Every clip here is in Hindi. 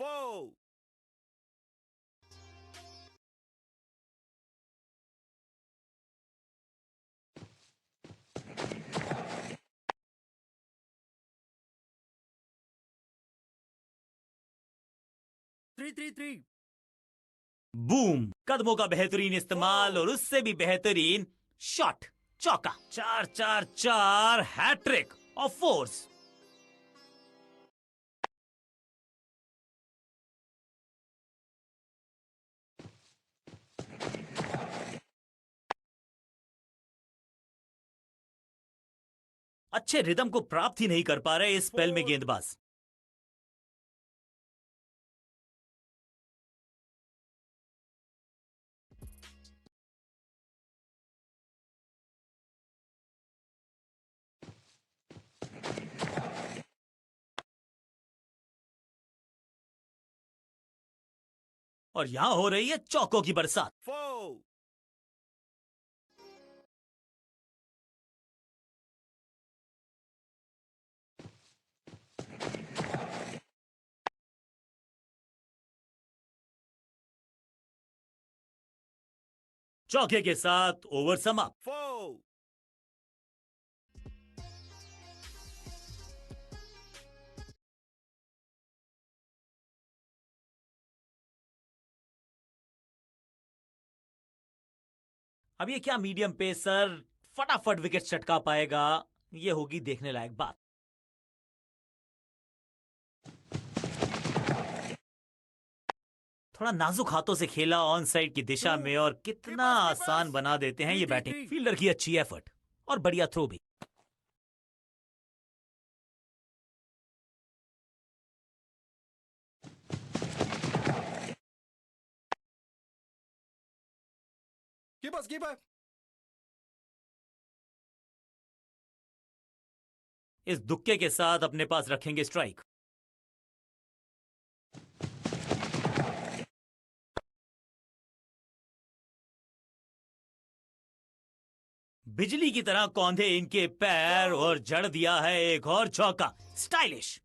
4. 3. बूम, कदमों का बेहतरीन इस्तेमाल और उससे भी बेहतरीन शॉट, चौका। 4-4-4 हैट्रिक ऑफ फोर्स। अच्छे रिदम को प्राप्त ही नहीं कर पा रहे इस स्पेल में गेंदबाज। और यहां हो रही है चौकों की बरसात। 4. चौके के साथ ओवर समाप्त। 4. अब ये क्या मीडियम पेसर फटाफट विकेट चटका पाएगा, ये होगी देखने लायक बात। थोड़ा नाजुक हाथों से खेला ऑन साइड की दिशा में और कितना आसान बना देते हैं ये बैटिंग। फील्डर की अच्छी एफर्ट और बढ़िया थ्रो भी। Keeper. इस दुक्के के साथ अपने पास रखेंगे स्ट्राइक। बिजली की तरह कौंधे इनके पैर और जड़ दिया है एक और चौका। स्टाइलिश।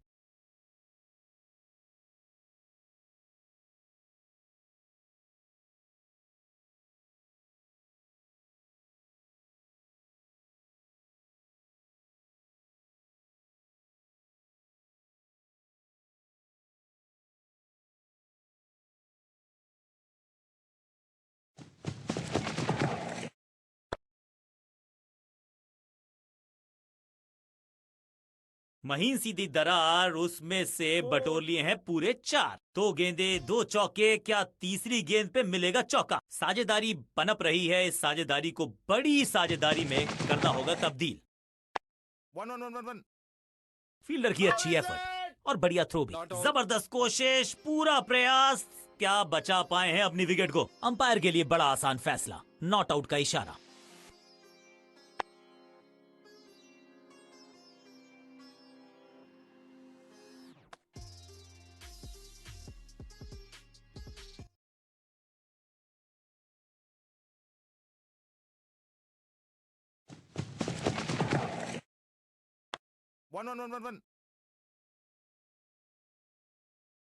महीन सीधी दरार, उसमें से बटोर लिए हैं पूरे 4। 2 गेंदे 2 चौके, क्या तीसरी गेंद पे मिलेगा चौका? साझेदारी पनप रही है, इस साझेदारी को बड़ी साझेदारी में करना होगा तब्दील। 1. फील्डर की अच्छी एफर्ट और बढ़िया थ्रो भी। जबरदस्त कोशिश, पूरा प्रयास, क्या बचा पाए हैं अपनी विकेट को। अंपायर के लिए बड़ा आसान फैसला, नॉट आउट का इशारा। One.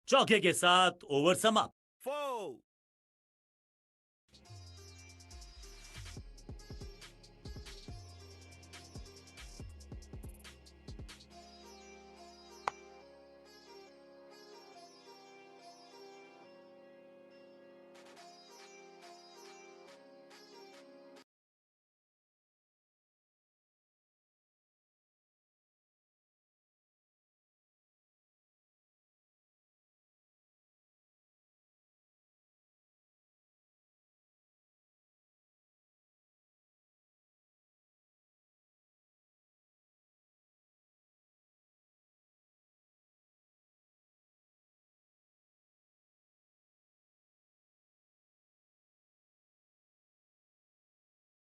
चौके के साथ ओवर समाप्त। 4.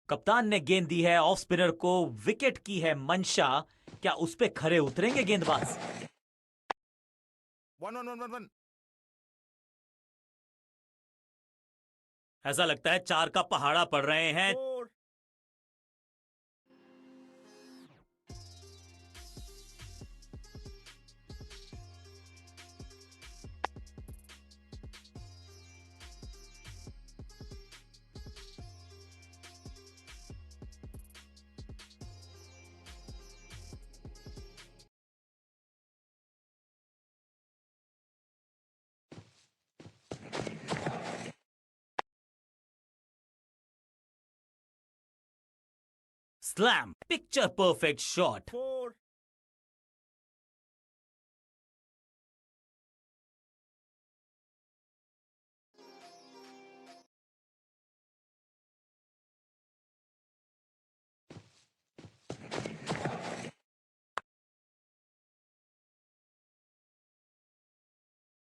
कप्तान ने गेंद दी है ऑफ स्पिनर को, विकेट की है मंशा, क्या उस पे खरे उतरेंगे गेंदबाज? 1. ऐसा लगता है 4 का पहाड़ा पड़ रहे हैं। 4. Slam, picture perfect shot. 4.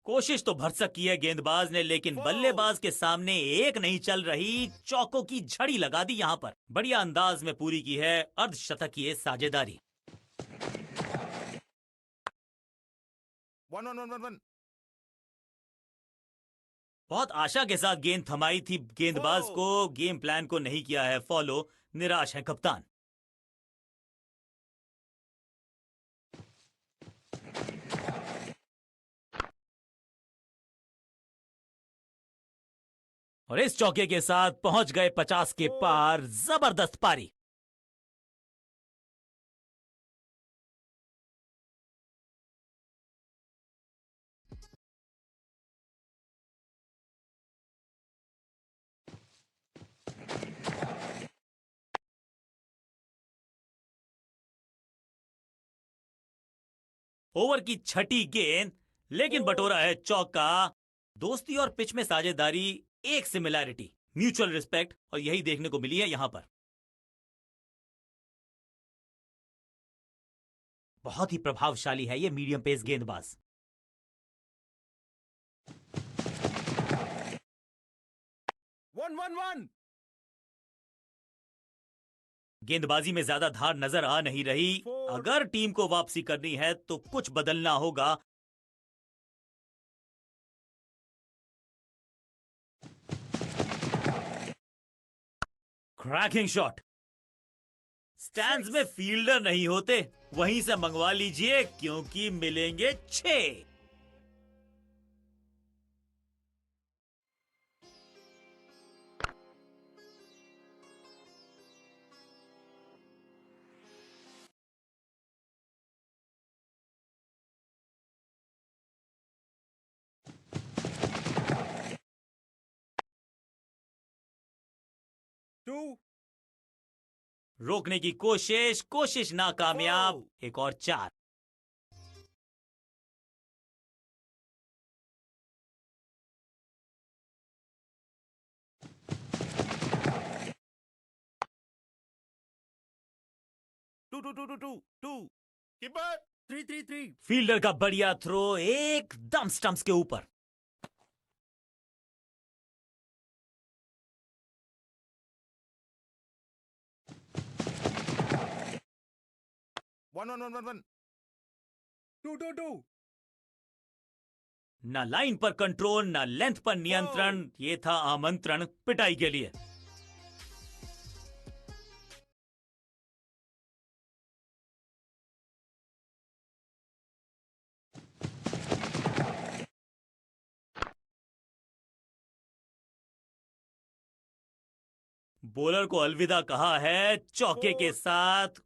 कोशिश तो भरसक की है गेंदबाज ने, लेकिन बल्लेबाज के सामने एक नहीं चल रही, चौकों की झड़ी लगा दी यहां पर। बढ़िया अंदाज में पूरी की है अर्धशतकीय साझेदारी। 1 1 1 1 1. बहुत आशा के साथ गेंद थमाई थी गेंदबाज को, गेम प्लान को नहीं किया है फॉलो, निराश है कप्तान। और इस चौके के साथ पहुंच गए 50 के पार। जबरदस्त पारी। ओवर की छठी गेंद, लेकिन बटोरा है चौका। दोस्ती और पिच में साझेदारी, एक सिमिलैरिटी, म्यूचुअल रिस्पेक्ट, और यही देखने को मिली है यहां पर। बहुत ही प्रभावशाली है ये मीडियम पेस गेंदबाज। One 1 1. गेंदबाजी में ज्यादा धार नजर आ नहीं रही। अगर टीम को वापसी करनी है तो कुछ बदलना होगा। Cracking shot. स्टैंड्स में फील्डर नहीं होते, वहीं से मंगवा लीजिए क्योंकि मिलेंगे 6। रोकने की कोशिश नाकामयाब। एक और 4। Two 2 2 2 2 2. Keeper. 3 3 3. फील्डर का बढ़िया थ्रो, एकदम स्टंप्स के ऊपर। One 1 1 1 1. 2 2 2. ना लाइन पर कंट्रोल, ना लेंथ पर नियंत्रण। ये था आमंत्रण पिटाई के लिए। बॉलर को अलविदा कहा है चौके के साथ।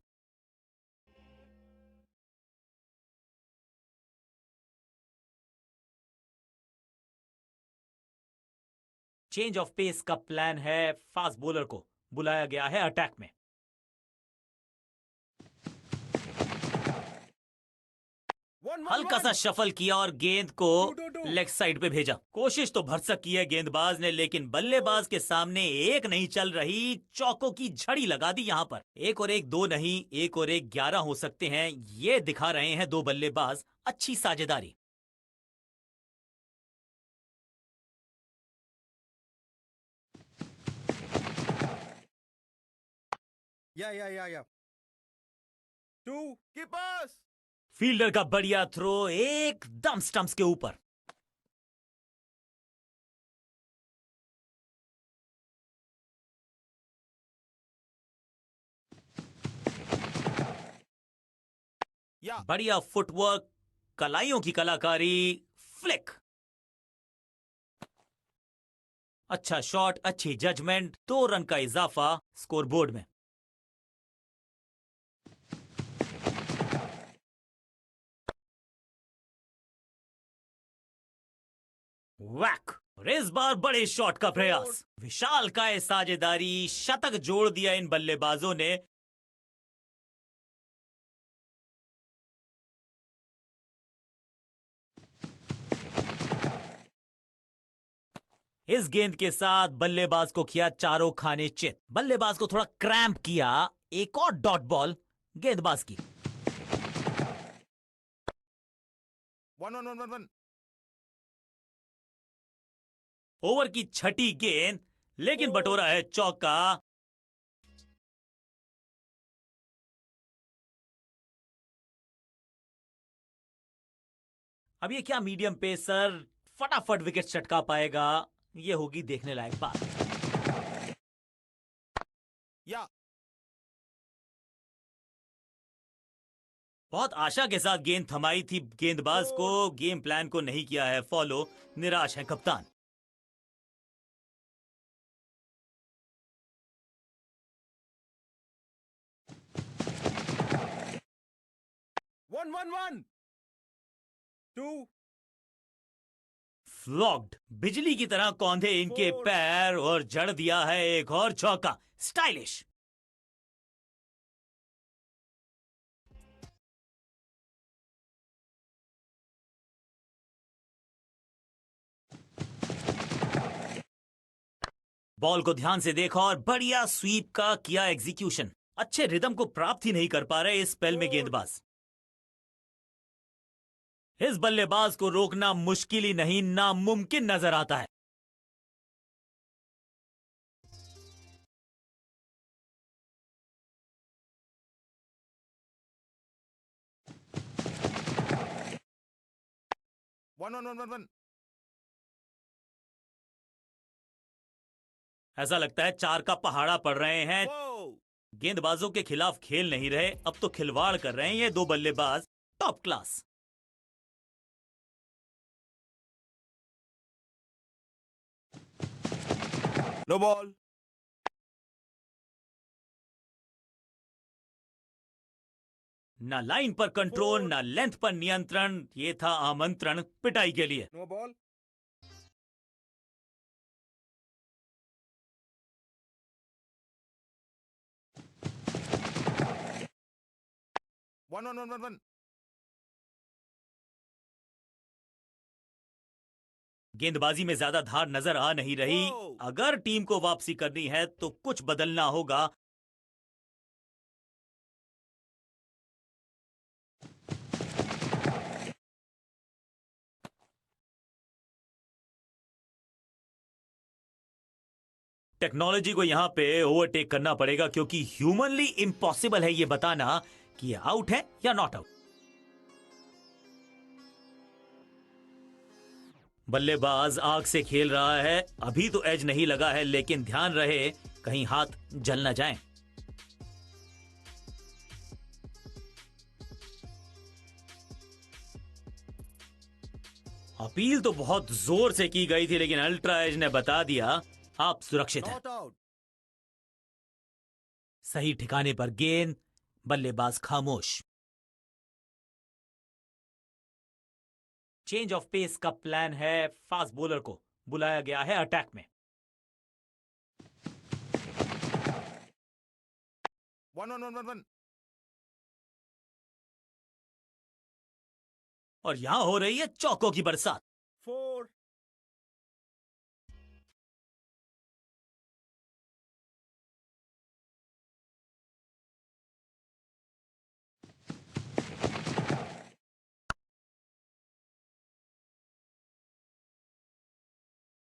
चेंज ऑफ पेस का प्लान है, फास्ट बॉलर को बुलाया गया है अटैक में। हल्का सा शफल किया और गेंद को लेग साइड पे भेजा। कोशिश तो भरसक की है गेंदबाज ने, लेकिन बल्लेबाज के सामने एक नहीं चल रही, चौकों की झड़ी लगा दी यहां पर। 1 और 1 2 नहीं, 1 और 1 11 हो सकते हैं, ये दिखा रहे हैं दो बल्लेबाज। अच्छी साझेदारी। Yeah. 2. Keepers. फील्डर का बढ़िया थ्रो, एकदम स्टंप्स के ऊपर। Yeah. बढ़िया फुटवर्क, कलाइयों की कलाकारी, फ्लिक। अच्छा शॉट, अच्छी जजमेंट, 2 रन का इजाफा स्कोरबोर्ड में। वैक। और इस बार बड़े शॉट का प्रयास, विशाल काय साझेदारी, शतक जोड़ दिया इन बल्लेबाजों ने। इस गेंद के साथ बल्लेबाज को किया चारों खाने चित। बल्लेबाज को थोड़ा क्रैम्प किया। एक और डॉट बॉल गेंदबाज की। 1-1-1-1-1। ओवर की छठी गेंद, लेकिन बटोरा है चौका। अब ये क्या मीडियम पेसर फटाफट विकेट चटका पाएगा, ये होगी देखने लायक बात। या बहुत आशा के साथ गेंद थमाई थी गेंदबाज को, गेम प्लान को नहीं किया है फॉलो, निराश है कप्तान। 1-1-1 2 फ्लॉग्ड। बिजली की तरह कौंधे इनके पैर और जड़ दिया है एक और चौका। स्टाइलिश। बॉल को ध्यान से देखा और बढ़िया स्वीप का किया एग्जीक्यूशन। अच्छे रिदम को प्राप्त ही नहीं कर पा रहे इस स्पेल में गेंदबाज। इस बल्लेबाज को रोकना मुश्किल ही नहीं नामुमकिन नजर आता है। One one one one one. ऐसा लगता है चार का पहाड़ा पड़ रहे हैं। गेंदबाजों के खिलाफ खेल नहीं रहे, अब तो खिलवाड़ कर रहे हैं ये दो बल्लेबाज। Top class. No ball. ना लाइन पर कंट्रोल, ना लेंथ पर नियंत्रण, ये था आमंत्रण पिटाई के लिए। No ball. One one one one one. गेंदबाजी में ज्यादा धार नजर आ नहीं रही। अगर टीम को वापसी करनी है तो कुछ बदलना होगा। टेक्नोलॉजी को यहां पे ओवरटेक करना पड़ेगा, क्योंकि ह्यूमनली इम्पॉसिबल है ये बताना कि ये आउट है या नॉट आउट। बल्लेबाज आग से खेल रहा है। अभी तो एज नहीं लगा है, लेकिन ध्यान रहे कहीं हाथ जल न जाएं। अपील तो बहुत जोर से की गई थी, लेकिन अल्ट्रा एज ने बता दिया आप सुरक्षित हैं। Not out. सही ठिकाने पर गेंद, बल्लेबाज खामोश। चेंज ऑफ पेस का प्लान है। फास्ट बॉलर को बुलाया गया है अटैक में। One one one one one. और यहां हो रही है चौकों की बरसात। 4।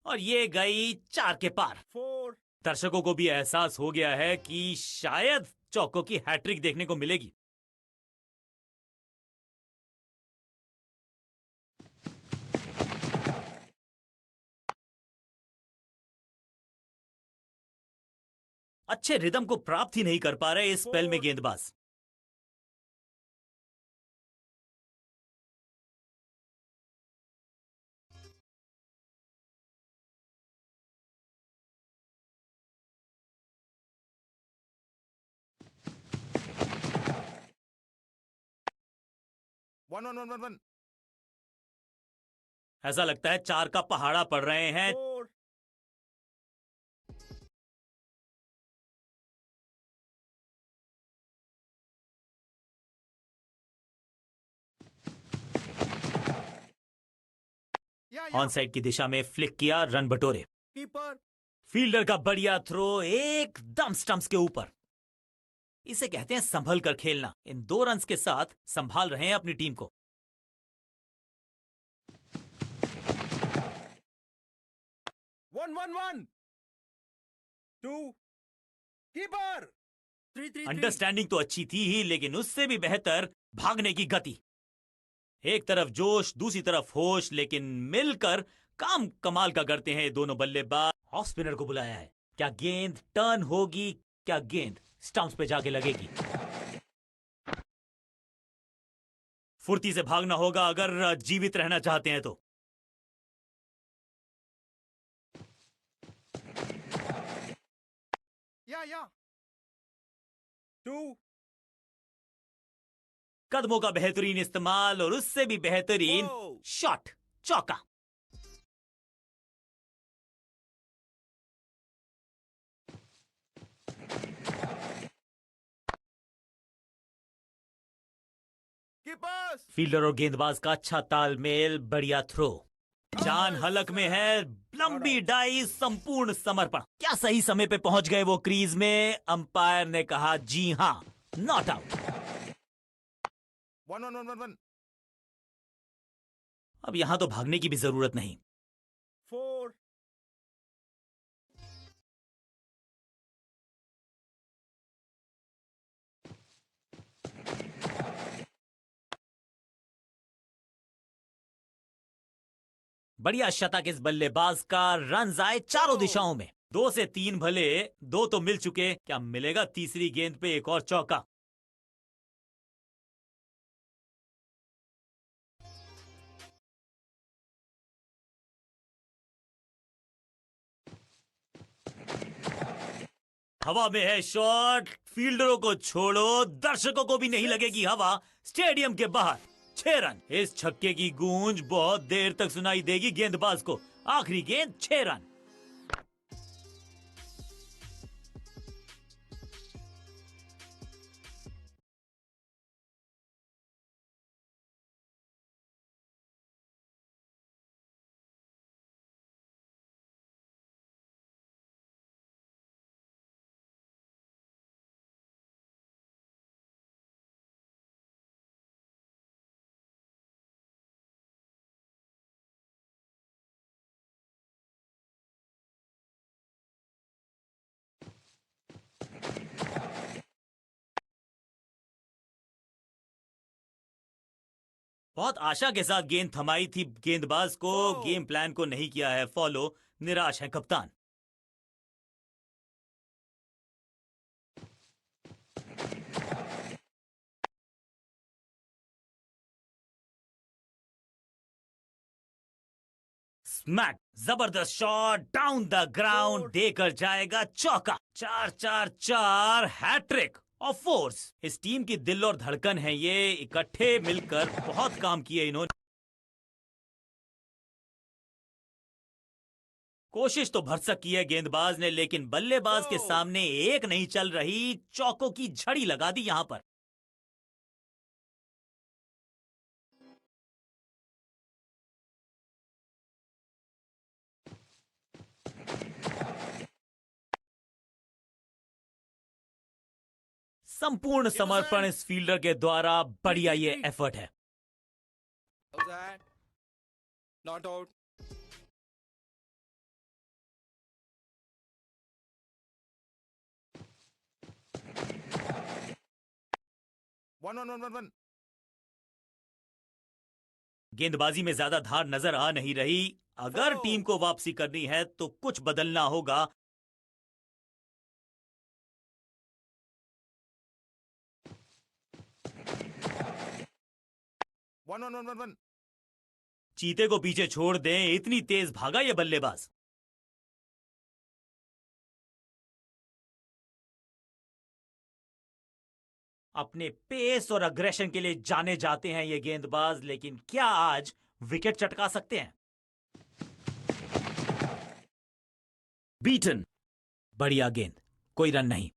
और ये गई चार के पार। 4। दर्शकों को भी एहसास हो गया है कि शायद चौकों की हैट्रिक देखने को मिलेगी। अच्छे रिदम को प्राप्त ही नहीं कर पा रहे इस स्पेल में गेंदबाज। One one one one one. ऐसा लगता है चार का पहाड़ा पड़ रहे हैं। 4। ऑन साइड की दिशा में फ्लिक किया, रन बटोरे। कीपर। फील्डर का बढ़िया थ्रो एकदम स्टंप्स के ऊपर। इसे कहते हैं संभल कर खेलना। इन 2 रन्स के साथ संभाल रहे हैं अपनी टीम को। 1-1-1 2 कीपर। 3-3-3 अंडरस्टैंडिंग तो अच्छी थी ही, लेकिन उससे भी बेहतर भागने की गति। एक तरफ जोश, दूसरी तरफ होश, लेकिन मिलकर काम कमाल का करते हैं ये दोनों बल्लेबाज। ऑफ स्पिनर को बुलाया है। क्या गेंद टर्न होगी? क्या गेंद स्टंप्स पे जाके लगेगी? फुर्ती से भागना होगा अगर जीवित रहना चाहते हैं तो। या 2 कदमों का बेहतरीन इस्तेमाल और उससे भी बेहतरीन Oh! शॉट, चौका। कीपर्स। फील्डर और गेंदबाज का अच्छा तालमेल, बढ़िया थ्रो। जान हलक में है, लंबी डाई, संपूर्ण समर्पण। क्या सही समय पे पहुंच गए वो क्रीज में? अंपायर ने कहा जी हां, नॉट आउट। 1-1-1-1 अब यहां तो भागने की भी जरूरत नहीं। 4 बढ़िया शतक इस बल्लेबाज का। रन आए चारों दिशाओं में। 2 से 3 भले, 2 तो मिल चुके। क्या मिलेगा तीसरी गेंद पे एक और चौका? हवा में है शॉट। फील्डरों को छोड़ो, दर्शकों को भी नहीं लगेगी हवा। स्टेडियम के बाहर 6 रन। इस छक्के की गूंज बहुत देर तक सुनाई देगी गेंदबाज को। आखिरी गेंद 6 रन। बहुत आशा के साथ गेंद थमाई थी गेंदबाज को। गेम प्लान को नहीं किया है फॉलो। निराश है कप्तान। स्मैक, जबरदस्त शॉट डाउन द ग्राउंड, देकर जाएगा चौका। 4-4-4 हैट्रिक ऑफ फोर्स। इस टीम की दिल और धड़कन है ये। इकट्ठे मिलकर बहुत काम किए इन्होंने। कोशिश तो भरसक की है गेंदबाज ने, लेकिन बल्लेबाज के सामने एक नहीं चल रही। चौकों की झड़ी लगा दी यहां पर। संपूर्ण समर्पण इस फील्डर के द्वारा। बढ़िया ये एफर्ट है। Not out. 1-1-1-1 गेंदबाजी में ज्यादा धार नजर आ नहीं रही। अगर टीम को वापसी करनी है तो कुछ बदलना होगा। 1-1-1-1 चीते को पीछे छोड़ दें, इतनी तेज भागा ये बल्लेबाज। अपने पेस और अग्रेशन के लिए जाने जाते हैं ये गेंदबाज, लेकिन क्या आज विकेट चटका सकते हैं? बीटन, बढ़िया गेंद, कोई रन नहीं।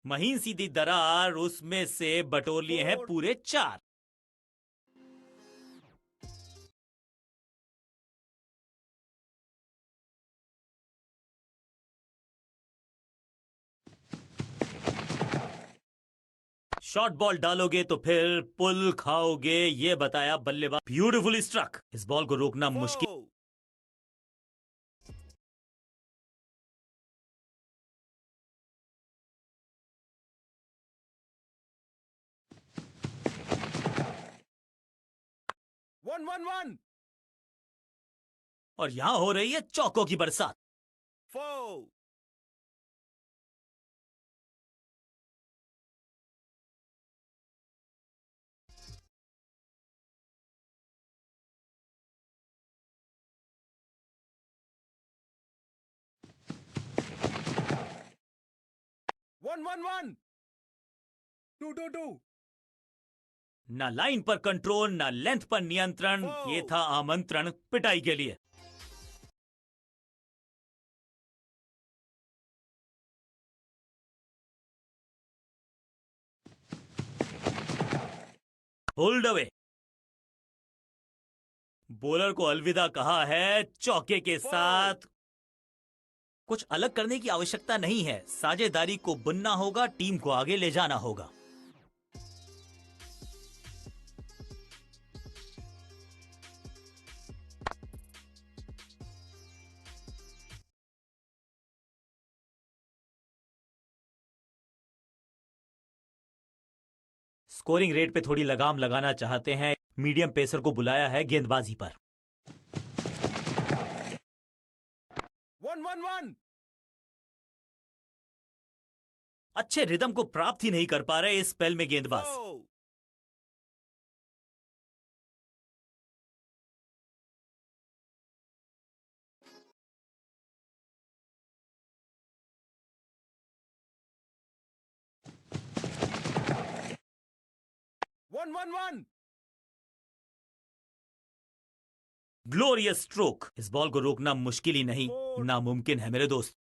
महीन सीधी दरार, उसमें से बटोर लिए हैं 4 पूरे 4। शॉर्ट बॉल डालोगे तो फिर पुल खाओगे, ये बताया बल्लेबाज। Beautifully struck. इस बॉल को रोकना मुश्किल। 4 1 और यहां हो रही है चौकों की बरसात। 4 1 2 ना लाइन पर कंट्रोल, ना लेंथ पर नियंत्रण। ये था आमंत्रण पिटाई के लिए। Hold away. बॉलर को अलविदा कहा है चौके के साथ। कुछ अलग करने की आवश्यकता नहीं है, साझेदारी को बुनना होगा, टीम को आगे ले जाना होगा। स्कोरिंग रेट पे थोड़ी लगाम लगाना चाहते हैं, मीडियम पेसर को बुलाया है गेंदबाजी पर। 1 अच्छे रिदम को प्राप्त ही नहीं कर पा रहे इस स्पेल में गेंदबाज। 4 1 ग्लोरियस स्ट्रोक। इस बॉल को रोकना मुश्किल ही नहीं, नामुमकिन है मेरे दोस्त।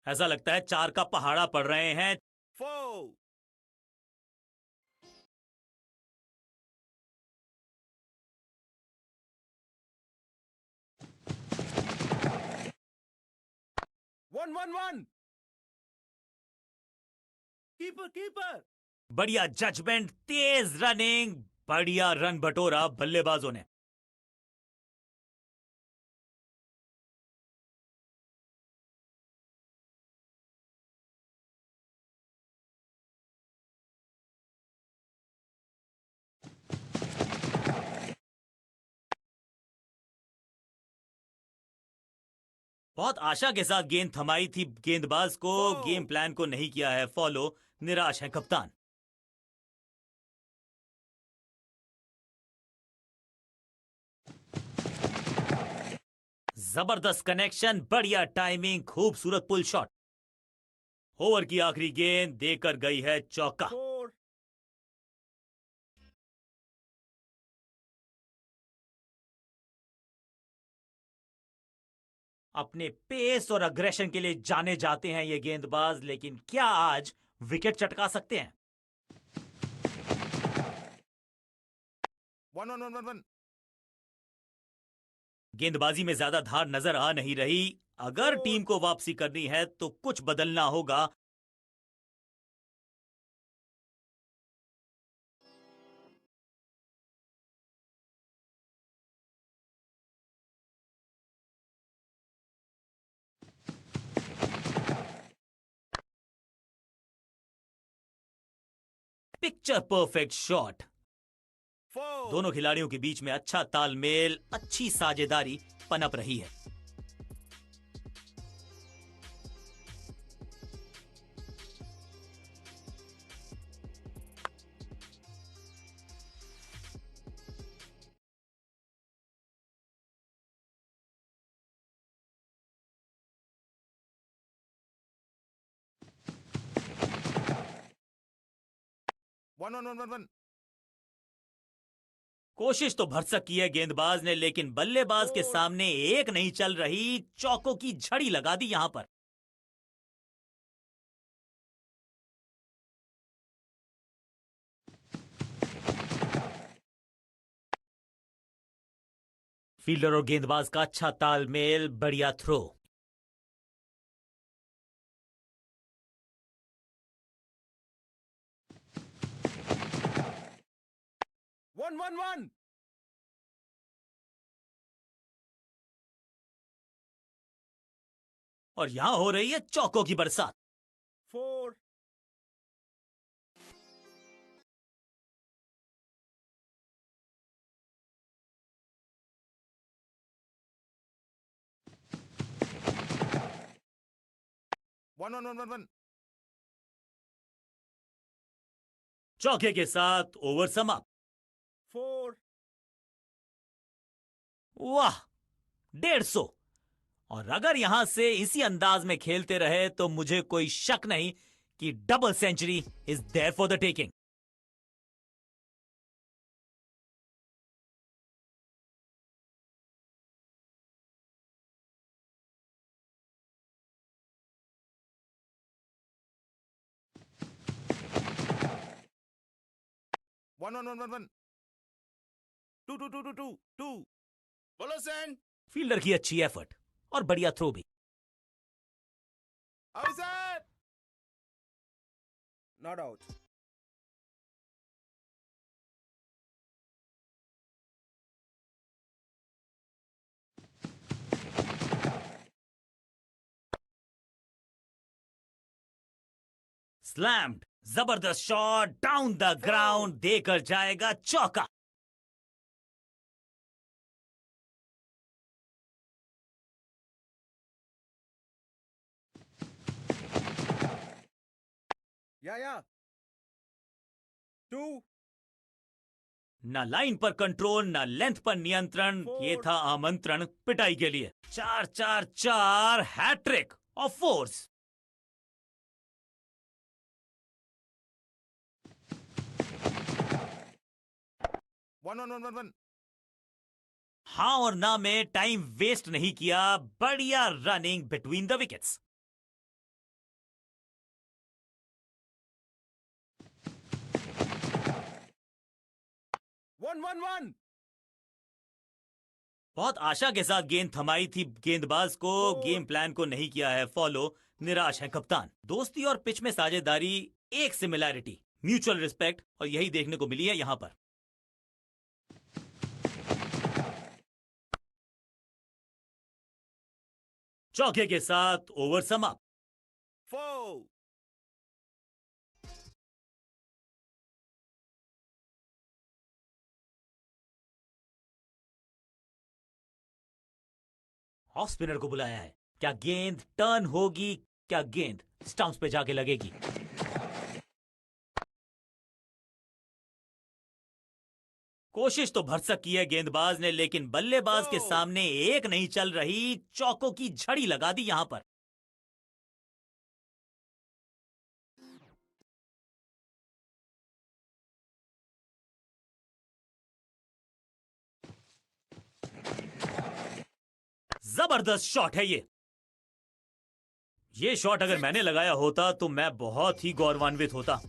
ऐसा लगता है 4 का पहाड़ा पड़ रहे हैं। 4 1 कीपर बढ़िया जजमेंट, तेज रनिंग, बढ़िया रन बटोरा बल्लेबाजों ने। बहुत आशा के साथ गेंद थमाई थी गेंदबाज को, गेम प्लान को नहीं किया है फॉलो। निराश है कप्तान। जबरदस्त कनेक्शन, बढ़िया टाइमिंग, खूबसूरत पुल शॉट। ओवर की आखिरी गेंद देकर गई है चौका। 4 अपने पेस और अग्रेशन के लिए जाने जाते हैं ये गेंदबाज, लेकिन क्या आज विकेट चटका सकते हैं? 1 गेंदबाजी में ज्यादा धार नजर आ नहीं रही। अगर टीम को वापसी करनी है तो कुछ बदलना होगा। Picture perfect shot. 4 दोनों खिलाड़ियों के बीच में अच्छा तालमेल, अच्छी साझेदारी पनप रही है। One. कोशिश तो भरसक की है गेंदबाज ने, लेकिन बल्लेबाज के सामने एक नहीं चल रही, चौकों की झड़ी लगा दी यहां पर। फील्डर और गेंदबाज का अच्छा तालमेल, बढ़िया थ्रो। 1-1-1. और यहां हो रही है चौकों की बरसात। 4. One, one, one, one, one. चौके के साथ ओवर समाप्त। 4. वाह, 150। और अगर यहां से इसी अंदाज में खेलते रहे तो मुझे कोई शक नहीं कि double century is there for the taking. One, one, one, one, one. Two, two, two, two, two, two. Bolo send. Fielder की अच्छी एफर्ट और बढ़िया थ्रो भी। How is that? Not out. Slammed, जबरदस्त शॉट डाउन द ग्राउंड, देकर जाएगा चौका। Yeah. 2. न लाइन पर कंट्रोल, न लेंथ पर नियंत्रण, ये था आमंत्रण पिटाई के लिए। 4-4-4 hat-trick of fours. One, one, one, one, one. हाँ और ना में टाइम वेस्ट नहीं किया, बढ़िया running between the wickets. One, one, one. बहुत आशा के साथ गेंद थमाई थी गेंदबाज को, गेम प्लान को नहीं किया है फॉलो, निराश है कप्तान। दोस्ती और पिच में साझेदारी, एक सिमिलैरिटी, म्यूचुअल रिस्पेक्ट, और यही देखने को मिली है यहां पर। चौके के साथ ओवर समाप्त। 4. ऑफ स्पिनर को बुलाया है। क्या गेंद टर्न होगी? क्या गेंद स्टंप्स पे जाके लगेगी? कोशिश तो भरसक की है गेंदबाज ने, लेकिन बल्लेबाज के सामने एक नहीं चल रही, चौकों की झड़ी लगा दी यहां पर। जबरदस्त शॉट है ये शॉट अगर मैंने लगाया होता तो मैं बहुत ही गौरवान्वित होता।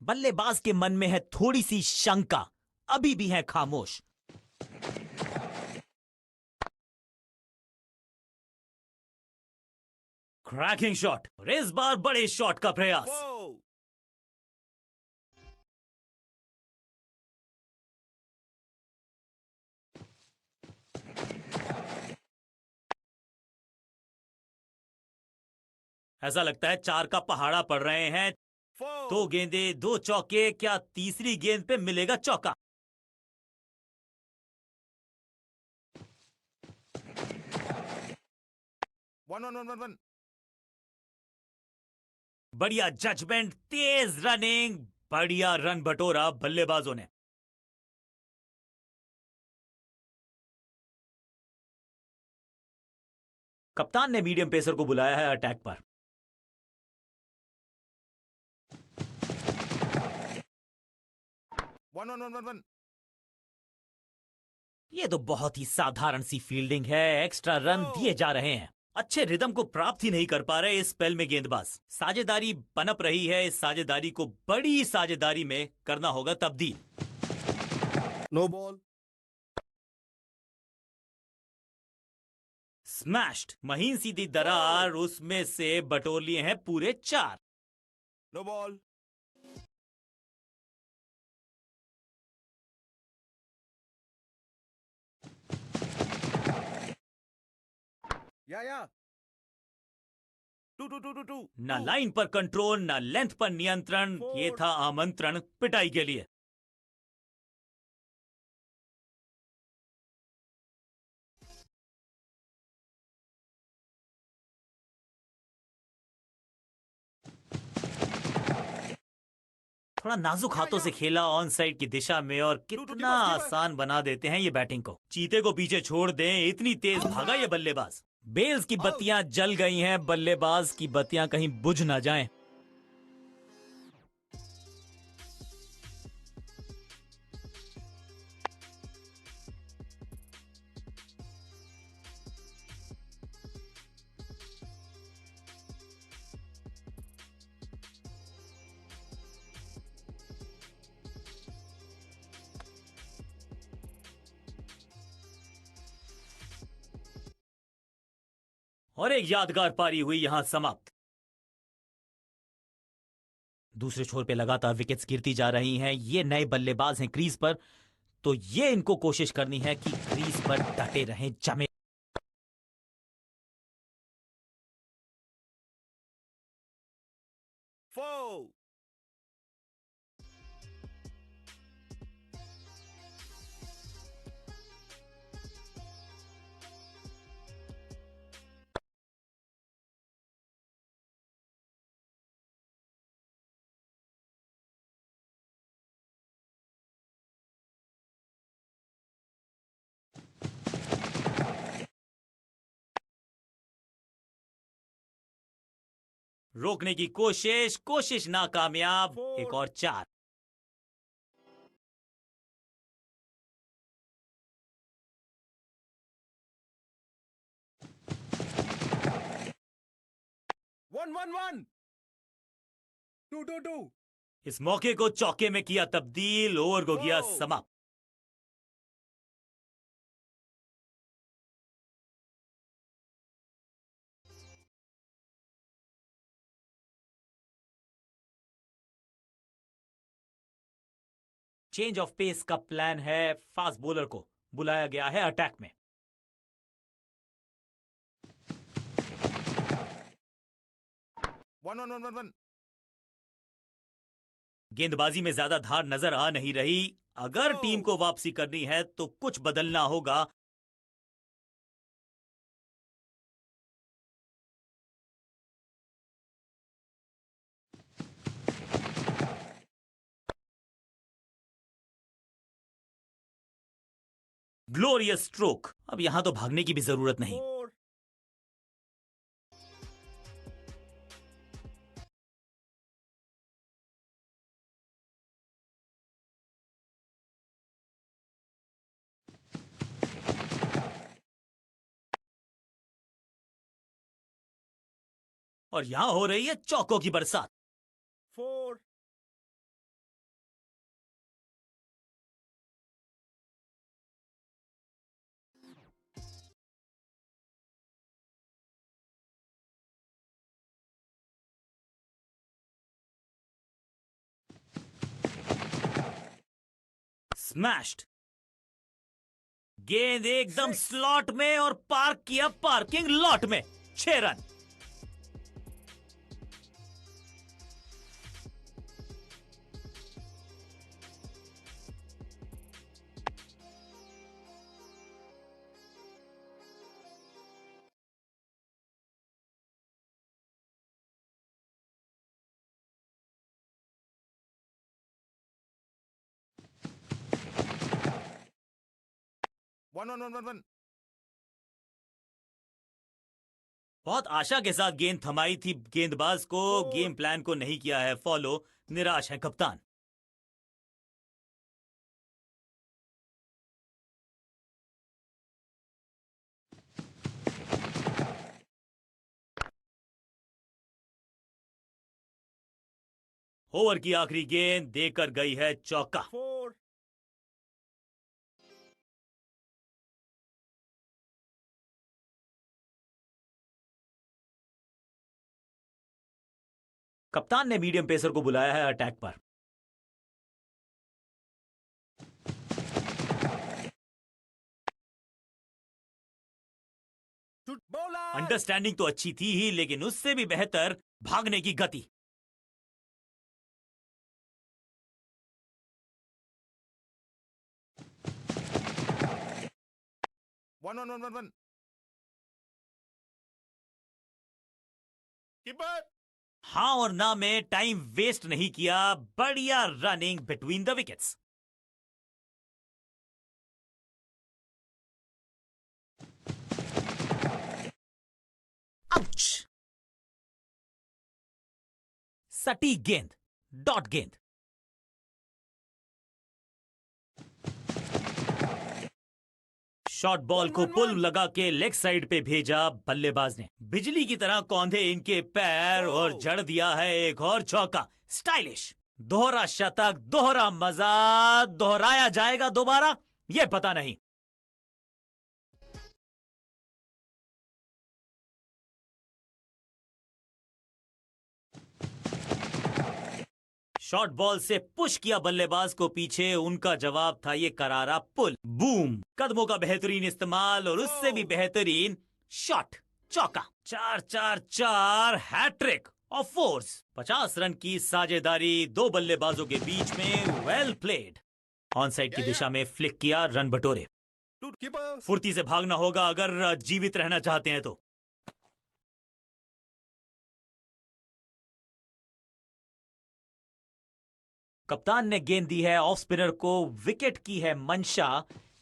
बल्लेबाज के मन में है थोड़ी सी शंका, अभी भी है खामोश। क्रैकिंग शॉट, और इस बार बड़े शॉट का प्रयास। 4. ऐसा लगता है 4 का पहाड़ा पड़ रहे हैं। 4. 2 गेंदे 2 चौके, क्या तीसरी गेंद पे मिलेगा चौका? One, one, one, one, one. बढ़िया जजमेंट, तेज रनिंग, बढ़िया रन बटोरा बल्लेबाजों ने। कप्तान ने मीडियम पेसर को बुलाया है अटैक पर। One one one one one. यह तो बहुत ही साधारण सी फील्डिंग है, एक्स्ट्रा रन दिए जा रहे हैं। अच्छे रिदम को प्राप्त ही नहीं कर पा रहे इस स्पेल में गेंदबाज। साझेदारी पनप रही है, इस साझेदारी को बड़ी साझेदारी में करना होगा तब्दील। No ball. स्मैश्ड, महीन सीधी दरार, उसमें से बटोर लिए हैं पूरे 4। No ball. या टू टू टू टू टू। ना लाइन पर कंट्रोल, ना लेंथ पर नियंत्रण, ये था आमंत्रण पिटाई के लिए। थोड़ा नाजुक हाथों से खेला ऑन साइड की दिशा में, और कितना आसान बना देते हैं ये बैटिंग को। चीते को पीछे छोड़ दें, इतनी तेज भागा ये बल्लेबाज। बेल्स की बत्तियां जल गई हैं, बल्लेबाज की बत्तियां कहीं बुझ ना जाएं। और एक यादगार पारी हुई यहां समाप्त। दूसरे छोर पे लगातार विकेट्स गिरती जा रही हैं। ये नए बल्लेबाज हैं क्रीज पर, तो ये इनको कोशिश करनी है कि क्रीज पर डटे रहें, जमे। फोर। रोकने की कोशिश, कोशिश नाकामयाब। एक और 4। One one one. Two to two. इस मौके को चौके में किया तब्दील, ओवर को किया समाप्त। चेंज ऑफ पेस का प्लान है, फास्ट बॉलर को बुलाया गया है अटैक में। One one one one one. गेंदबाजी में ज्यादा धार नजर आ नहीं रही। अगर टीम को वापसी करनी है तो कुछ बदलना होगा। Glorious stroke. अब यहां तो भागने की भी जरूरत नहीं। फोर। और यहां हो रही है चौकों की बरसात। फोर। स्मैश्ड, गेंद एकदम स्लॉट में और पार्क किया पार्किंग लॉट में। 6 रन। 1-1-1-1-1. बहुत आशा के साथ गेंद थमाई थी गेंदबाज को, गेम प्लान को नहीं किया है फॉलो, निराश है कप्तान। ओवर की आखिरी गेंद देकर गई है चौका। 4. कप्तान ने मीडियम पेसर को बुलाया है अटैक पर। Bowler. अंडरस्टैंडिंग तो अच्छी थी ही, लेकिन उससे भी बेहतर भागने की गति। One, one, one, one, one. Keeper. हाँ और ना में टाइम वेस्ट नहीं किया, बढ़िया running between the wickets. Ouch! सटीक गेंद, डॉट गेंद। शॉर्ट बॉल को पुल लगा के लेग साइड पे भेजा बल्लेबाज ने। बिजली की तरह कौंधे इनके पैर और जड़ दिया है एक और चौका। स्टाइलिश दोहरा शतक, दोहरा मजा। दोहराया जाएगा दोबारा, यह पता नहीं। शॉर्ट बॉल से पुश किया बल्लेबाज को पीछे, उनका जवाब था ये करारा पुल। बूम! कदमों का बेहतरीन इस्तेमाल और उससे भी बेहतरीन शॉट, चौका। 4-4-4 हैट्रिक ऑफ फोर्स। 50 रन की साझेदारी दो बल्लेबाजों के बीच में। Well played. ऑन साइड की दिशा में फ्लिक किया, रन बटोरे। Keeper. फुर्ती से भागना होगा अगर जीवित रहना चाहते हैं तो। कप्तान ने गेंद दी है ऑफ स्पिनर को, विकेट की है मंशा।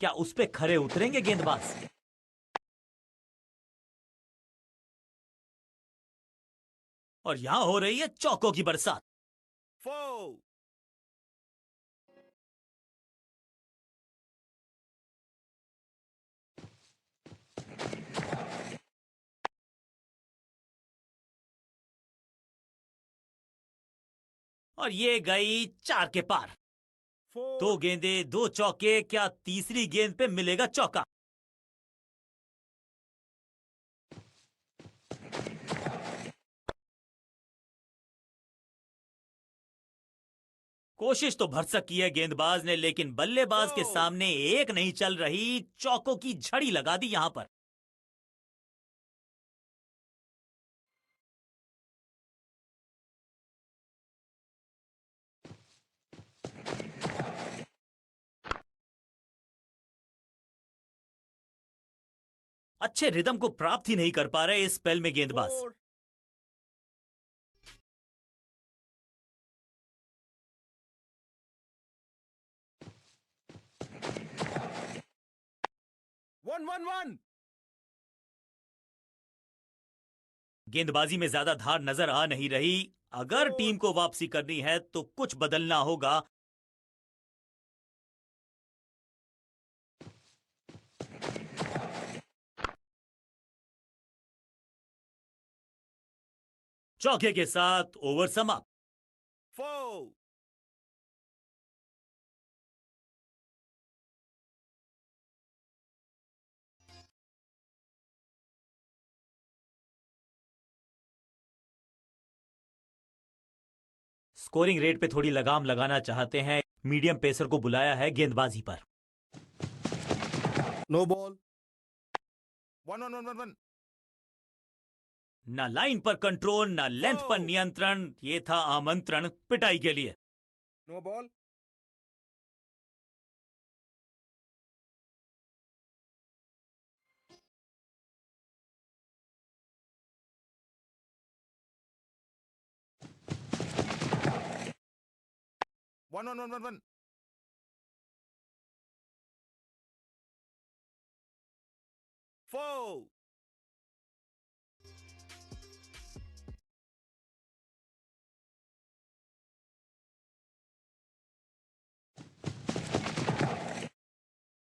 क्या उस पे खरे उतरेंगे गेंदबाज? और यहां हो रही है चौकों की बरसात। 4. और ये गई 4 के पार। 4. 2 गेंदे 2 चौके, क्या तीसरी गेंद पे मिलेगा चौका? कोशिश तो भरसक की है गेंदबाज ने, लेकिन बल्लेबाज के सामने एक नहीं चल रही। चौकों की झड़ी लगा दी यहां पर। अच्छे रिदम को प्राप्त ही नहीं कर पा रहे इस स्पेल में गेंदबाज। 4. One, one, one. गेंदबाजी में ज्यादा धार नजर आ नहीं रही। अगर टीम को वापसी करनी है तो कुछ बदलना होगा। चौके के साथ ओवर समाप्त। 4. स्कोरिंग रेट पे थोड़ी लगाम लगाना चाहते हैं, मीडियम पेसर को बुलाया है गेंदबाजी पर। No ball. 1-1-1-1-1. ना लाइन पर कंट्रोल, ना लेंथ पर नियंत्रण। ये था आमंत्रण पिटाई के लिए। No ball. One, one, one, one, one. 4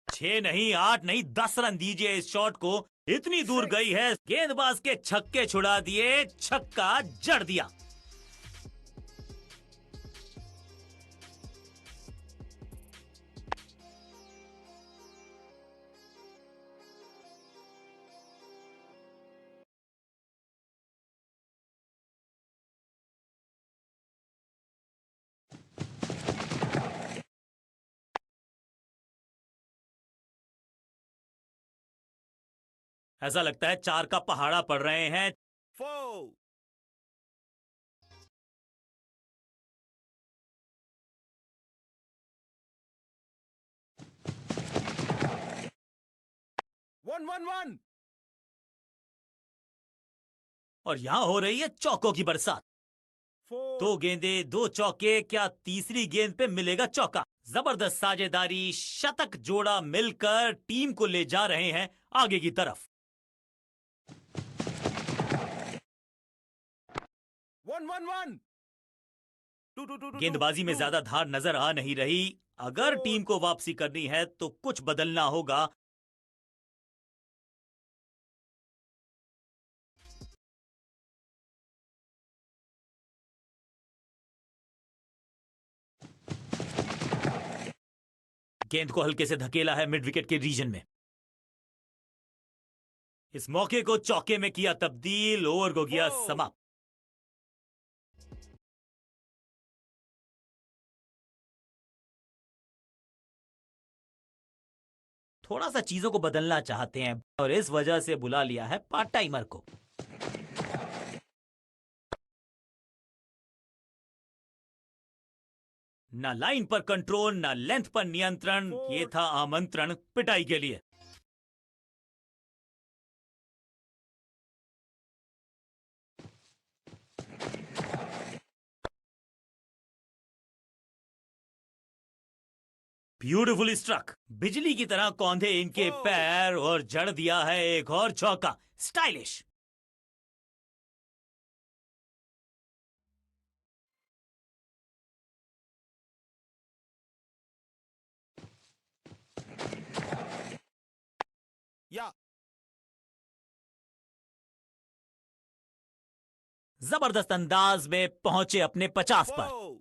6 नहीं 8 नहीं 10 रन दीजिए इस शॉट को। इतनी दूर गई है, गेंदबाज के छक्के छुड़ा दिए, छक्का जड़ दिया। ऐसा लगता है 4 का पहाड़ा पड़ रहे हैं। 4 1 1 1 और यहां हो रही है चौकों की बरसात। 4 दो गेंदे 2 चौके, क्या तीसरी गेंद पे मिलेगा चौका? जबरदस्त साझेदारी, शतक जोड़ा मिलकर टीम को ले जा रहे हैं आगे की तरफ। 1 1 1 2 2 2 2 गेंदबाजी में ज्यादा धार नजर आ नहीं रही। अगर Four. टीम को वापसी करनी है तो कुछ बदलना होगा। गेंद को हल्के से धकेला है मिड विकेट के रीजन में। इस मौके को चौके में किया तब्दील, ओवर को किया Four. समाप्त। थोड़ा सा चीजों को बदलना चाहते हैं और इस वजह से बुला लिया है पार्ट टाइमर को। ना लाइन पर कंट्रोल, ना लेंथ पर नियंत्रण, ये था आमंत्रण पिटाई के लिए। ब्यूटीफुली स्ट्रक, बिजली की तरह कौंधे इनके पैर और जड़ दिया है एक और चौका। स्टाइलिश। या जबरदस्त अंदाज में पहुंचे अपने 50 पर। 4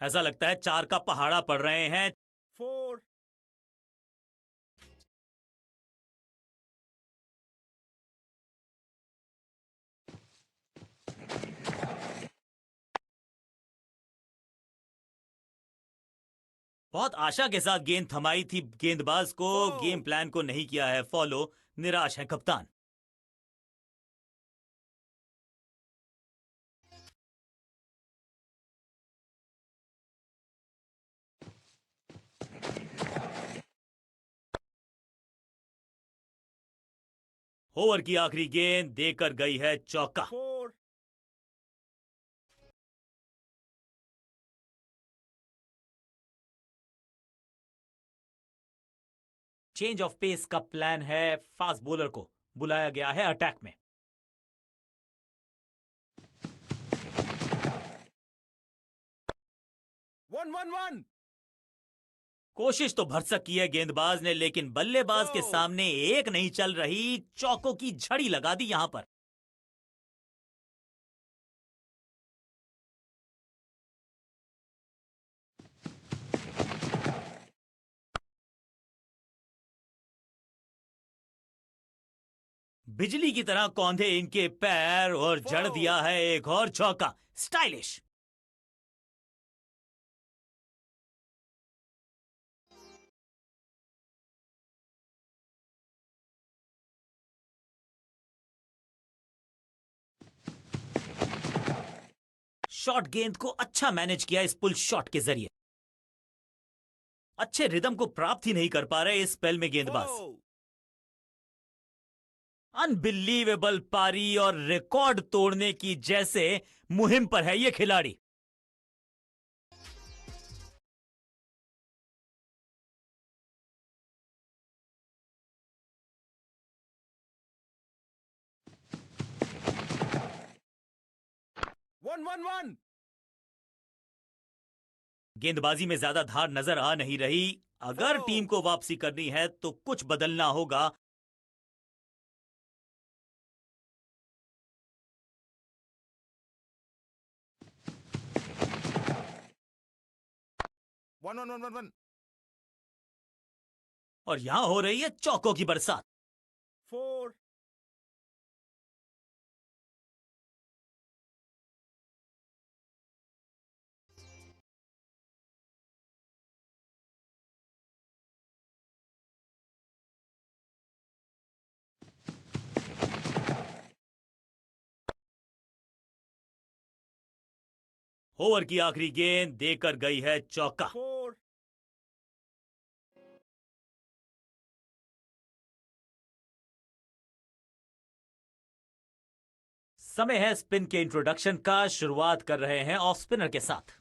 ऐसा लगता है 4 का पहाड़ा पड़ रहे हैं। 4 बहुत आशा के साथ गेंद थमाई थी गेंदबाज को, गेम प्लान को नहीं किया है फॉलो। निराश है कप्तान। ओवर की आखिरी गेंद देकर गई है चौका। 4 चेंज ऑफ पेस का प्लान है, फास्ट बॉलर को बुलाया गया है अटैक में। वन वन वन कोशिश तो भरसक की है गेंदबाज ने, लेकिन बल्लेबाज के Oh. सामने एक नहीं चल रही। चौकों की झड़ी लगा दी यहां पर। बिजली की तरह कौंधे इनके पैर और जड़ दिया है एक और चौका। स्टाइलिश। शॉट गेंद को अच्छा मैनेज किया इस पुल शॉट के जरिए। अच्छे रिदम को प्राप्त ही नहीं कर पा रहे इस स्पेल में गेंदबाज। follow, अनबिलीवेबल पारी और रिकॉर्ड तोड़ने की जैसे मुहिम पर है ये खिलाड़ी। one. गेंदबाजी में ज्यादा धार नजर आ नहीं रही। अगर Oh. टीम को वापसी करनी है तो कुछ बदलना होगा। One. और यहां हो रही है चौकों की बरसात। 4. ओवर की आखिरी गेंद देकर गई है चौका। 4. समय है स्पिन के इंट्रोडक्शन का। शुरुआत कर रहे हैं ऑफ स्पिनर के साथ।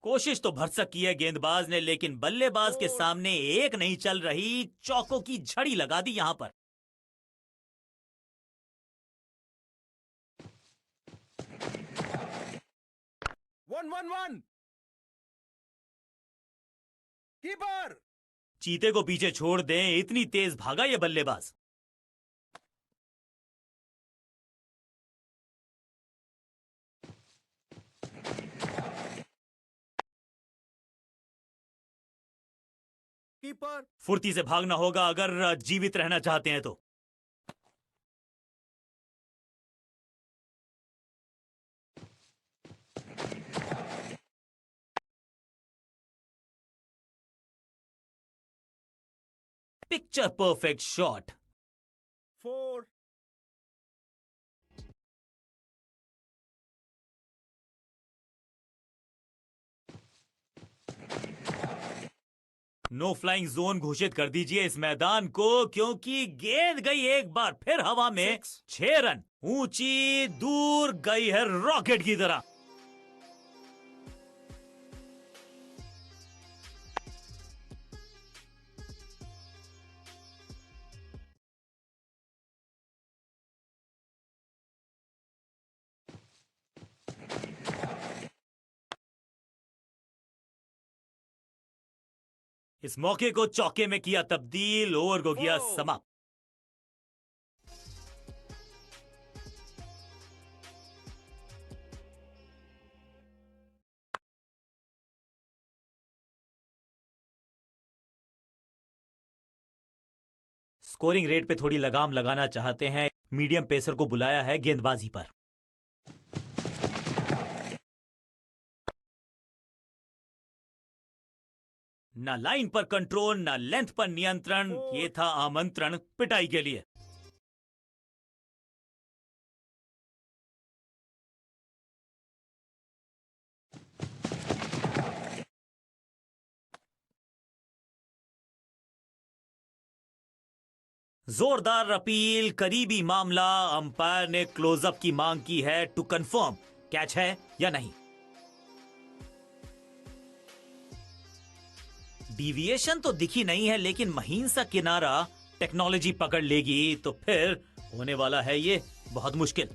कोशिश तो भरसक की है गेंदबाज ने, लेकिन बल्लेबाज के सामने एक नहीं चल रही। चौकों की झड़ी लगा दी यहां पर। One. Keeper. चीते को पीछे छोड़ दें, इतनी तेज भागा ये बल्लेबाज। Keeper. फुर्ती से भागना होगा अगर जीवित रहना चाहते हैं तो। Picture perfect shot. 4. No flying zone घोषित कर दीजिए इस मैदान को, क्योंकि गेंद गई एक बार फिर हवा में। 6 रन ऊंची दूर गई है रॉकेट की तरह। इस मौके को चौके में किया तब्दील, ओवर को किया Oh. समाप्त। स्कोरिंग रेट पे थोड़ी लगाम लगाना चाहते हैं। मीडियम पेसर को बुलाया है गेंदबाजी पर। ना लाइन पर कंट्रोल, ना लेंथ पर नियंत्रण। ये था आमंत्रण पिटाई के लिए। जोरदार अपील, करीबी मामला। अंपायर ने क्लोजअप की मांग की है टू कंफर्म कैच है या नहीं। डिविएशन तो दिखी नहीं है, लेकिन महीन सा किनारा टेक्नोलॉजी पकड़ लेगी तो फिर होने वाला है ये बहुत मुश्किल।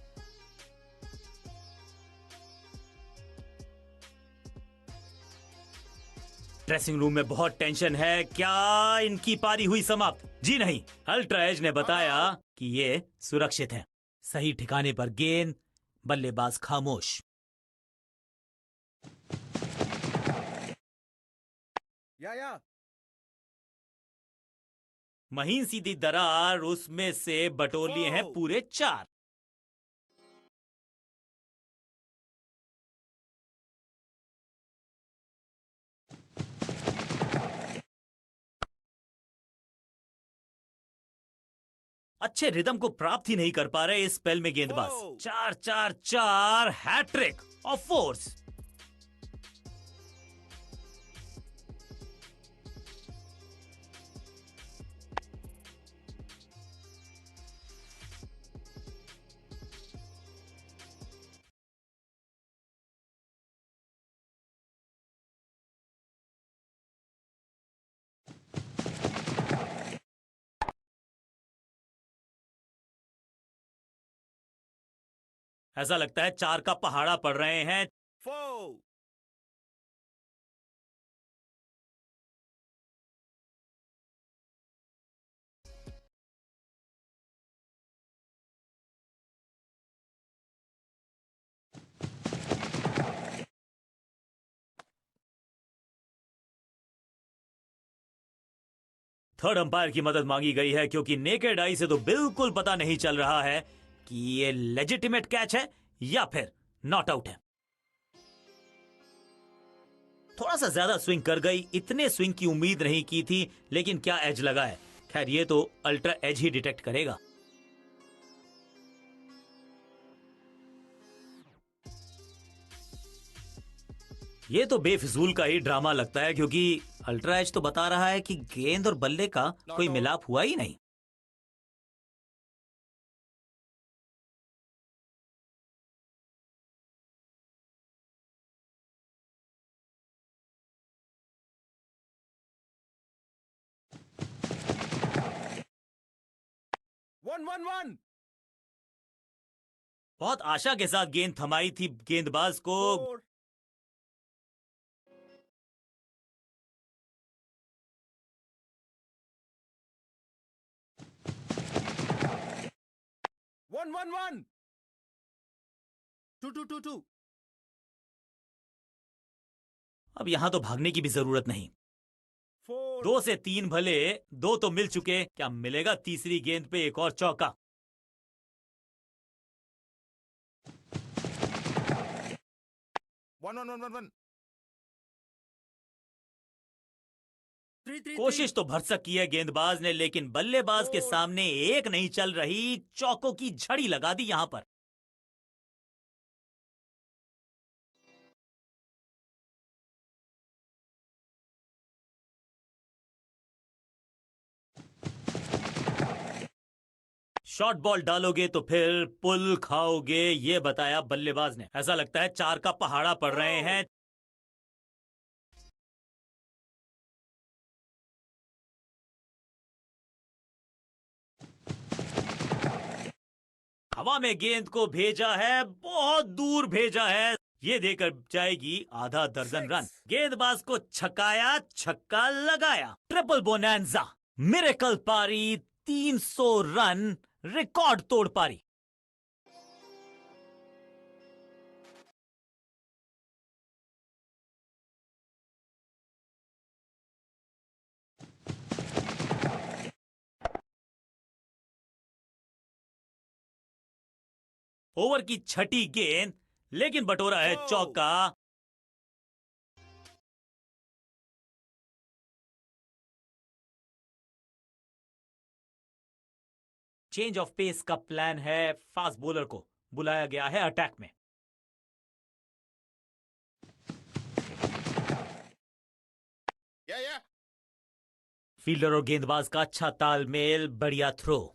ड्रेसिंग रूम में बहुत टेंशन है। क्या इनकी पारी हुई समाप्त? जी नहीं, अल्ट्रा एज ने बताया कि ये सुरक्षित है। सही ठिकाने पर गेंद, बल्लेबाज खामोश। Yeah. महीन सीधी दरार, उसमें से बटोर लिए हैं पूरे 4। अच्छे रिदम को प्राप्त ही नहीं कर पा रहे इस स्पेल में गेंदबाज। Wow! 4-4-4 hat-trick of fours. ऐसा लगता है 4 का पहाड़ा पड़ रहे हैं। 4 थर्ड अंपायर की मदद मांगी गई है क्योंकि नेकेड आई से तो बिल्कुल पता नहीं चल रहा है कि ये लेजिटिमेट कैच है या फिर नॉट आउट है। थोड़ा सा ज्यादा स्विंग कर गई, इतने स्विंग की उम्मीद नहीं की थी, लेकिन क्या एज लगा है। खैर ये तो अल्ट्रा एज ही डिटेक्ट करेगा। ये तो बेफिजूल का ही ड्रामा लगता है क्योंकि अल्ट्रा एज तो बता रहा है कि गेंद और बल्ले का कोई मिलाप हुआ ही नहीं।1-1-1 बहुत आशा के साथ गेंद थमाई थी गेंदबाज को। 4 1-1-1 2-2-2-2 अब यहां तो भागने की भी जरूरत नहीं। 4 2 से 3 भले, 2 तो मिल चुके, क्या मिलेगा तीसरी गेंद पे एक और चौका। 1-1-1-1 3-3-3 कोशिश तो भरसक की है गेंदबाज ने, लेकिन बल्लेबाज के सामने एक नहीं चल रही, चौकों की झड़ी लगा दी यहां पर। शॉर्ट बॉल डालोगे तो फिर पुल खाओगे, ये बताया बल्लेबाज ने। ऐसा लगता है 4 का पहाड़ा पड़ रहे हैं। हवा में गेंद को भेजा है, बहुत दूर भेजा है। ये देकर जाएगी आधा दर्जन रन। गेंदबाज को छकाया, छक्का लगाया। ट्रिपल बोनैंजा, मिरेकल पारी, 300 रन, रिकॉर्ड तोड़ पारी। ओवर की छठी गेंद, लेकिन बटोरा है चौका। चेंज ऑफ पेस का प्लान है, फास्ट बॉलर को बुलाया गया है अटैक में। Yeah. फील्डर और गेंदबाज का अच्छा तालमेल, बढ़िया थ्रो।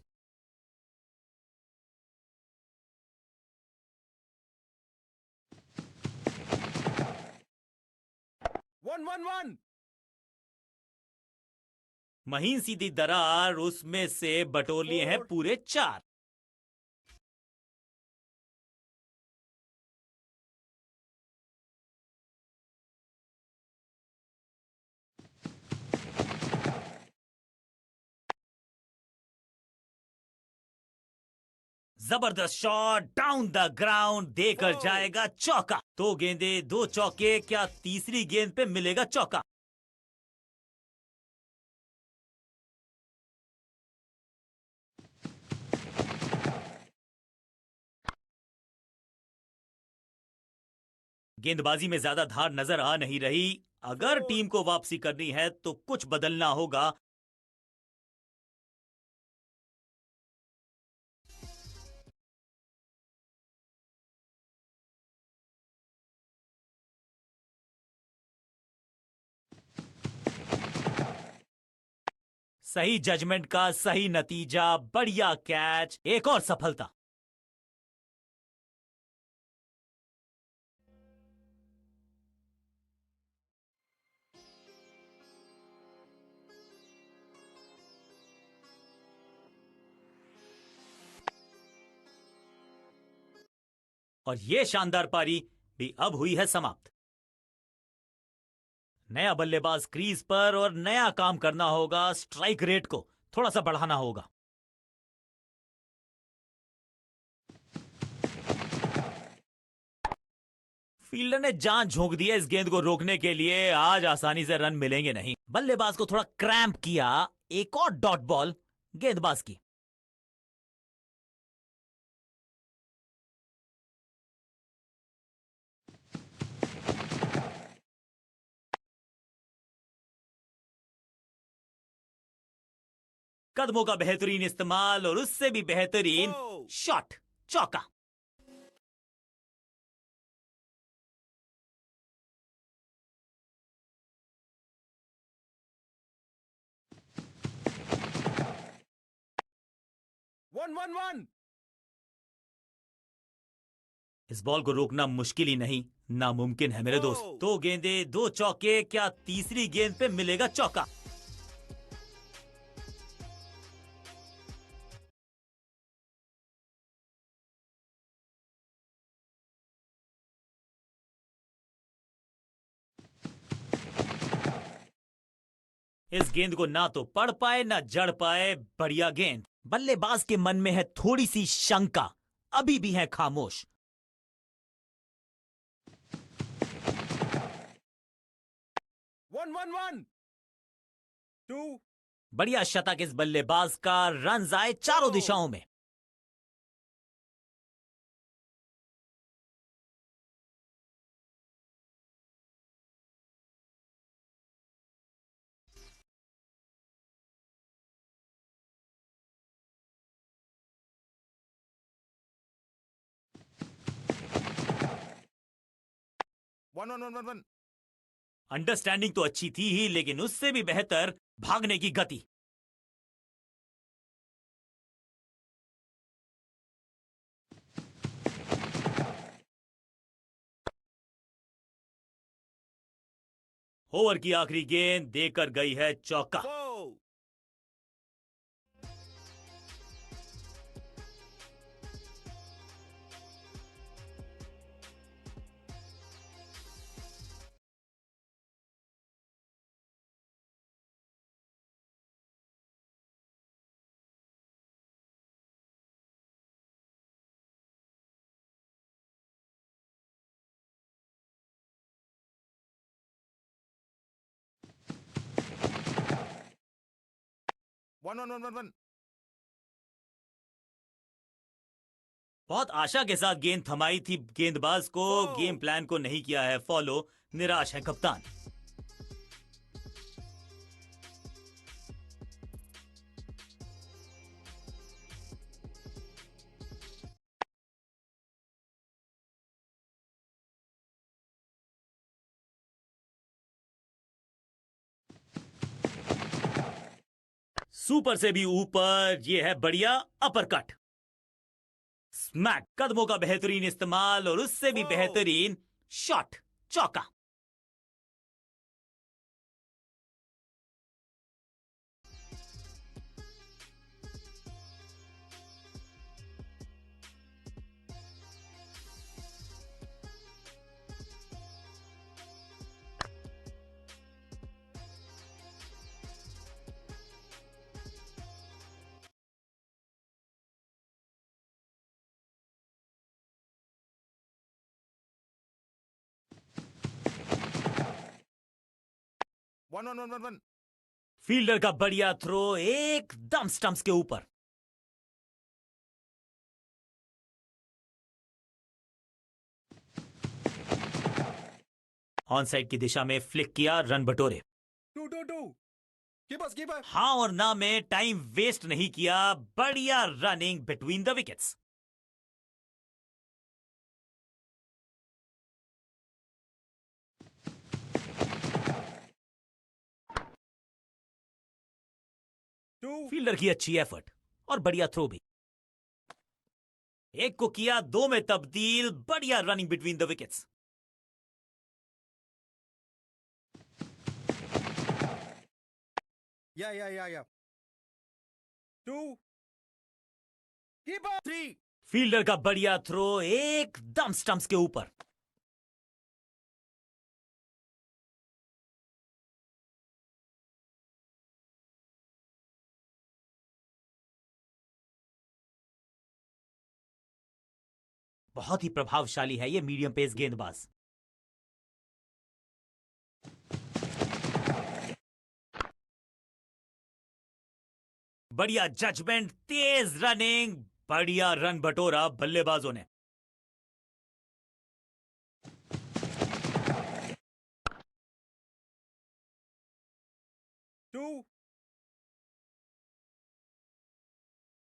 1-1-1 महीन सीधी दरार, उसमें से बटोर लिए हैं पूरे 4। जबरदस्त शॉट, डाउन द ग्राउंड, देकर जाएगा चौका। 2 गेंदे 2 चौके, क्या तीसरी गेंद पे मिलेगा चौका। गेंदबाजी में ज्यादा धार नजर आ नहीं रही। अगर टीम को वापसी करनी है तो कुछ बदलना होगा। सही जजमेंट का सही नतीजा, बढ़िया कैच, एक और सफलता। और यह शानदार पारी भी अब हुई है समाप्त। नया बल्लेबाज क्रीज पर और नया काम करना होगा, स्ट्राइक रेट को थोड़ा सा बढ़ाना होगा। फील्डर ने जान झोंक दी है इस गेंद को रोकने के लिए, आज आसानी से रन मिलेंगे नहीं। बल्लेबाज को थोड़ा क्रैम्प किया, एक और डॉट बॉल गेंदबाज की। कदमों का बेहतरीन इस्तेमाल और उससे भी बेहतरीन Oh! शॉट, चौका। One. इस बॉल को रोकना मुश्किल ही नहीं, नामुमकिन है मेरे दोस्त। Oh! 2 गेंदे 2 चौके, क्या तीसरी गेंद पे मिलेगा चौका? इस गेंद को ना तो पढ़ पाए ना जड़ पाए, बढ़िया गेंद। बल्लेबाज के मन में है थोड़ी सी शंका, अभी भी है खामोश। One. Two. बढ़िया शतक इस बल्लेबाज का, रन आए चारों Oh! दिशाओं में। One. अंडरस्टैंडिंग तो अच्छी थी ही, लेकिन उससे भी बेहतर भागने की गति। ओवर की आखिरी गेंद देकर गई है चौका। Four. One. बहुत आशा के साथ गेंद थमाई थी गेंदबाज को, Oh! गेम प्लान को नहीं किया है फॉलो, निराश है कप्तान। सुपर से भी ऊपर, यह है बढ़िया अपर कट, स्मैक। कदमों का बेहतरीन इस्तेमाल और उससे भी Oh! बेहतरीन शॉट, चौका। One. फील्डर का बढ़िया थ्रो, एकदम स्टंप्स के ऊपर। ऑन साइड की दिशा में फ्लिक किया, रन बटोरे। Two. Keeper. हाँ और ना में टाइम वेस्ट नहीं किया, बढ़िया running between the wickets. Fielder की अच्छी एफर्ट और बढ़िया थ्रो भी। एक को किया दो में तब्दील, बढ़िया रनिंग बिटवीन द विकेट्स। या 2 कीपर 3 फील्डर का बढ़िया थ्रो एकदम स्टंप्स के ऊपर। बहुत ही प्रभावशाली है ये मीडियम पेस गेंदबाज। बढ़िया जजमेंट, तेज रनिंग, बढ़िया रन बटोरा बल्लेबाजों ने।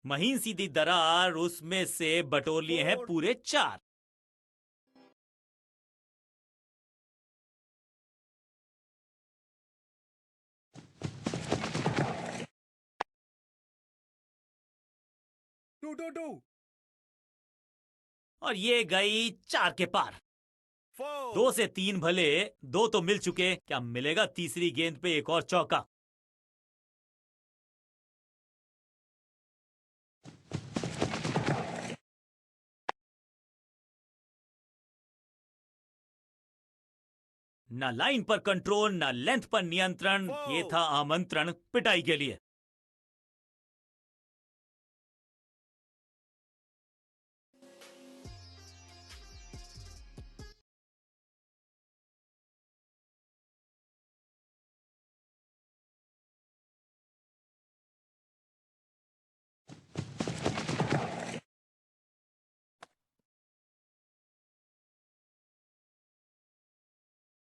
महीन सीधी दरार, उसमें से बटोर लिए हैं पूरे 4। टू और ये गई 4 के पार। 2 से 3 भले, 2 तो मिल चुके, क्या मिलेगा तीसरी गेंद पे एक और चौका? ना लाइन पर कंट्रोल, ना लेंथ पर नियंत्रण, ये था आमंत्रण पिटाई के लिए।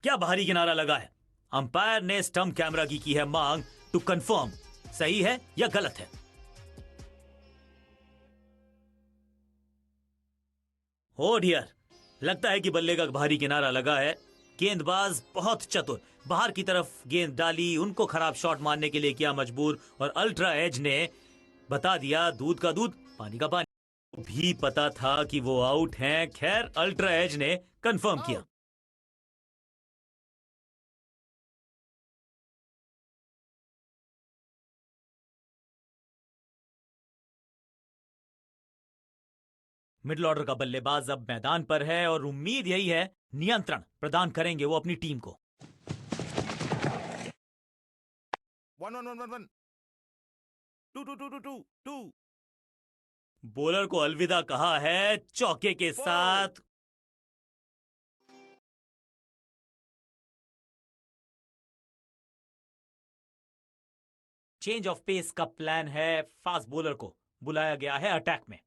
क्या बाहरी किनारा लगा है? अंपायर ने स्टंप कैमरा की है मांग टू कंफर्म, सही है या गलत है। हो डियर, लगता है कि बल्ले का बाहरी किनारा लगा है। गेंदबाज बहुत चतुर, बाहर की तरफ गेंद डाली, उनको खराब शॉट मारने के लिए किया मजबूर, और अल्ट्रा एज ने बता दिया दूध का दूध पानी का पानी। भी पता था कि वो आउट हैं, खैर अल्ट्रा एज ने कंफर्म किया। मिडिल ऑर्डर का बल्लेबाज अब मैदान पर है और उम्मीद यही है नियंत्रण प्रदान करेंगे वो अपनी टीम को। 1 2 बॉलर को अलविदा कहा है चौके के साथ। चेंज ऑफ पेस का प्लान है, फास्ट बॉलर को बुलाया गया है अटैक में।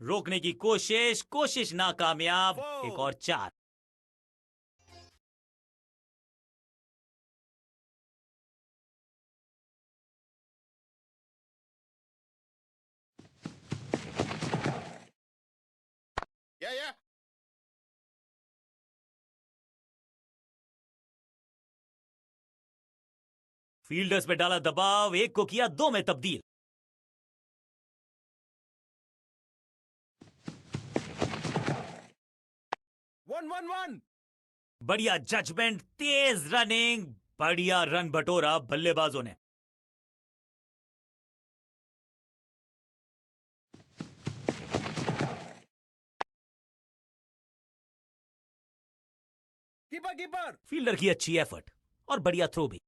रोकने की कोशिश नाकामयाब, एक और 4। या फील्डर्स पे डाला दबाव, एक को किया 2 में तब्दील। वन बढ़िया जजमेंट, तेज रनिंग, बढ़िया रन बटोरा बल्लेबाजों ने। कीपर फील्डर की अच्छी एफर्ट और बढ़िया थ्रो भी।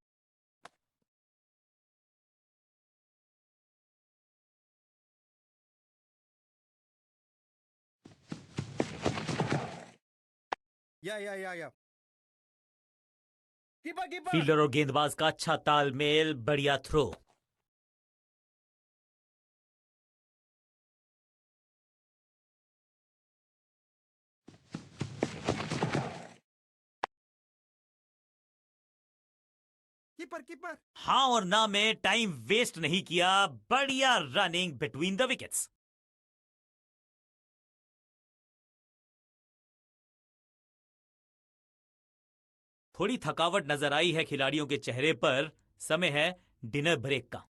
या कीपर फील्डर और गेंदबाज का अच्छा तालमेल, बढ़िया थ्रो। कीपर हाँ और ना में टाइम वेस्ट नहीं किया, बढ़िया रनिंग बिटवीन द विकेट्स। थोड़ी थकावट नजर आई है खिलाड़ियों के चेहरे पर। समय है डिनर ब्रेक का।